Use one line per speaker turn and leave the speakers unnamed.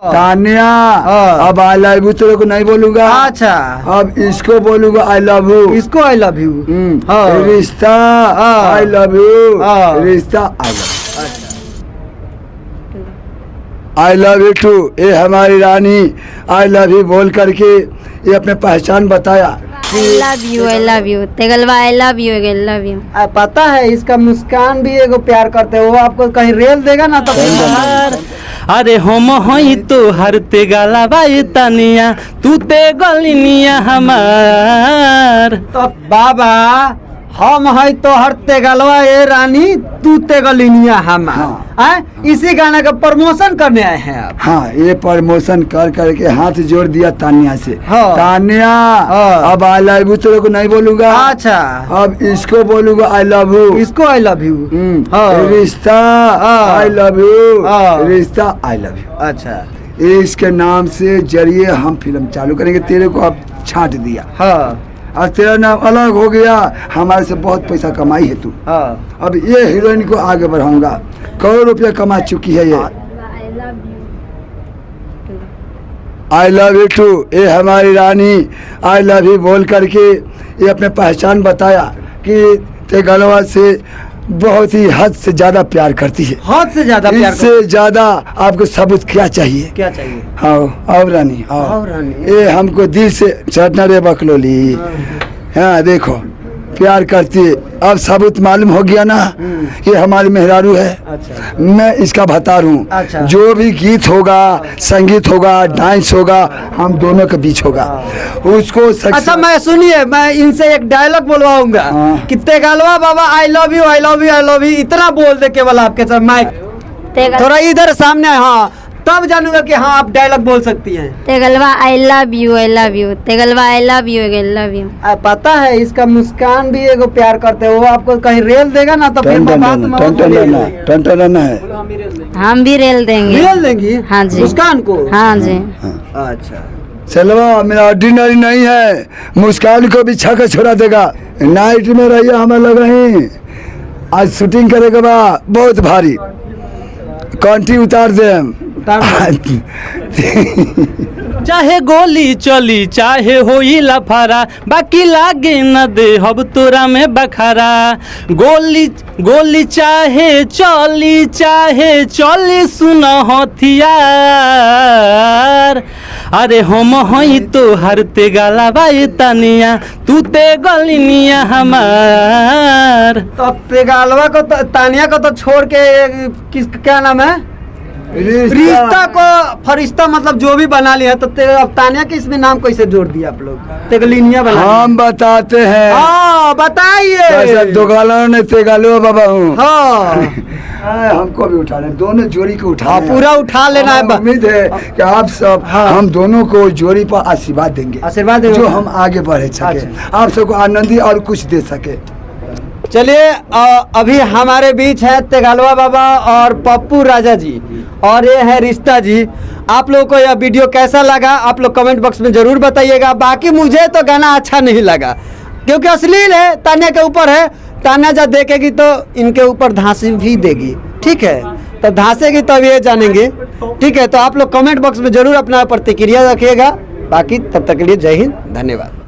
तान्या, अब आई love you तेरे को नहीं बोलूंगा।
अच्छा,
अब इसको बोलूंगा आई लव यू।
इसको आई लव यू।
रिश्ता आई लव यू, रिश्ता आई लव यू टू। ये हमारी रानी आई लव यू बोल करके ये अपने पहचान बताया।
आई लव यू तेगलवा, आई लव यू।
पता है इसका मुस्कान भी एगो प्यार करते हो, आपको कहीं रेल देगा ना तो
अरे हम हई तो हर ते गाला बाई तानिया, तू ते गलिनिया हमार।
तो बाबा हम है तो हर ते गलवा ये रानी, तू ते गलिनिया हमार। इसी गाने का प्रमोशन करने आए हैं आप।
हाँ, ये प्रमोशन कर करके हाथ जोड़ दिया तान्या से। तान्या, अब आई लव यू तेरे को नहीं बोलूंगा।
अच्छा,
अब इसको बोलूंगा आई लव यू।
इसको आई लव यू।
रिश्ता आई लव यू, रिश्ता आई लव यू।
अच्छा,
इसके नाम से जरिए हम फिल्म चालू करेंगे। तेरे को अब छांट दिया। और तेरा नाम अलग हो गया। हमारे से बहुत पैसा कमाई है तू। अब ये हीरोइन को आगे बढ़ाऊंगा। करोड़ रुपया कमा चुकी है ये। I love you too. ये हमारी रानी आई लव यू बोल करके ये अपने पहचान बताया कि ते गलवा से बहुत ही हद से ज्यादा प्यार करती है।
हद से ज्यादा प्यार।
इससे ज्यादा आपको सबूत क्या चाहिए?
क्या चाहिए?
हाँ, और रानी,
और रानी,
ये हमको दिल से चटना रे बकलोली। हाँ देखो, प्यार करती है। अब सबूत मालूम हो गया ना, ये हमारी मेहरारू है।
अच्छा,
मैं इसका भतार हूँ।
अच्छा,
जो भी गीत होगा, संगीत होगा, डांस होगा, हम दोनों के बीच होगा। उसको
अच्छा, मैं सुनिए, मैं इनसे एक डायलॉग बोलवाऊंगा कि तेगलवा बाबा I love you, I love you, I love you, इतना बोल दे केवल आपके साथ। माइक थोड़ा इधर सामने, हाँ, तब जानूंगा कि हाँ आप डायलॉग बोल सकती हैं।
तेगलवा आई लव यू तेगलवा, आई लव यू।
पता है इसका मुस्कान भी एगो प्यार करते हो, आपको कहीं रेल देगा ना तो फिर
टन है।
हम भी रेल देंगे।
रेल देंगी? हाँ जी। मुस्कान को?
हाँ जी।
अच्छा,
चलवा मेरा ऑर्डिनरी नहीं है, मुस्कान को भी छक्का छोड़ा देगा। नाइट में रहिए, हमें लगा ही आज शूटिंग करेगा बा बहुत भारी। कंठी उतार दे।
चाहे गोली चली चाहे होई लफारा, बाकी लागे न दे हब तोरा में बखारा। गोली चाहे चली सुन हथियार। अरे हम हई तो हर ते गाला बाई तानिया, तू ते गलिनिया हमार।
तो तेगलवा को तानिया को तो छोड़ के क्या नाम है? रिश्ता को फरिश्ता मतलब जो भी बना लिया। तो अब तानिया के इसमें नाम कैसे जोड़ दिया आप लोग? तेगलिनिया बना।
हम बताते हैं।
हाँ बताइए।
दोगालों ने तेगालो बाबा हूँ।
हाँ,
हमको भी उठाना, दोनों जोड़ी को उठाना।
पूरा उठा लेना है।
उम्मीद है कि आप सब हम दोनों को जोड़ी पर आशीर्वाद देंगे।
आशीर्वाद जो
हम आगे बढ़े सके, आप सबको आनंदी और कुछ दे सके।
चलिए, अभी हमारे बीच है तेगलवा बाबा और पप्पू राजा जी, और ये है रिश्ता जी। आप लोगों को यह वीडियो कैसा लगा आप लोग कमेंट बॉक्स में जरूर बताइएगा। बाकी मुझे तो गाना अच्छा नहीं लगा, क्योंकि अश्लील है, तान्या के ऊपर है। तान्या जब देखेगी तो इनके ऊपर धांसी भी देगी। ठीक है, तो धांसेगी तब ये जानेंगे। ठीक है, तो आप लोग कमेंट बॉक्स में जरूर अपना प्रतिक्रिया रखिएगा। बाकी तब तक के लिए जय हिंद, धन्यवाद।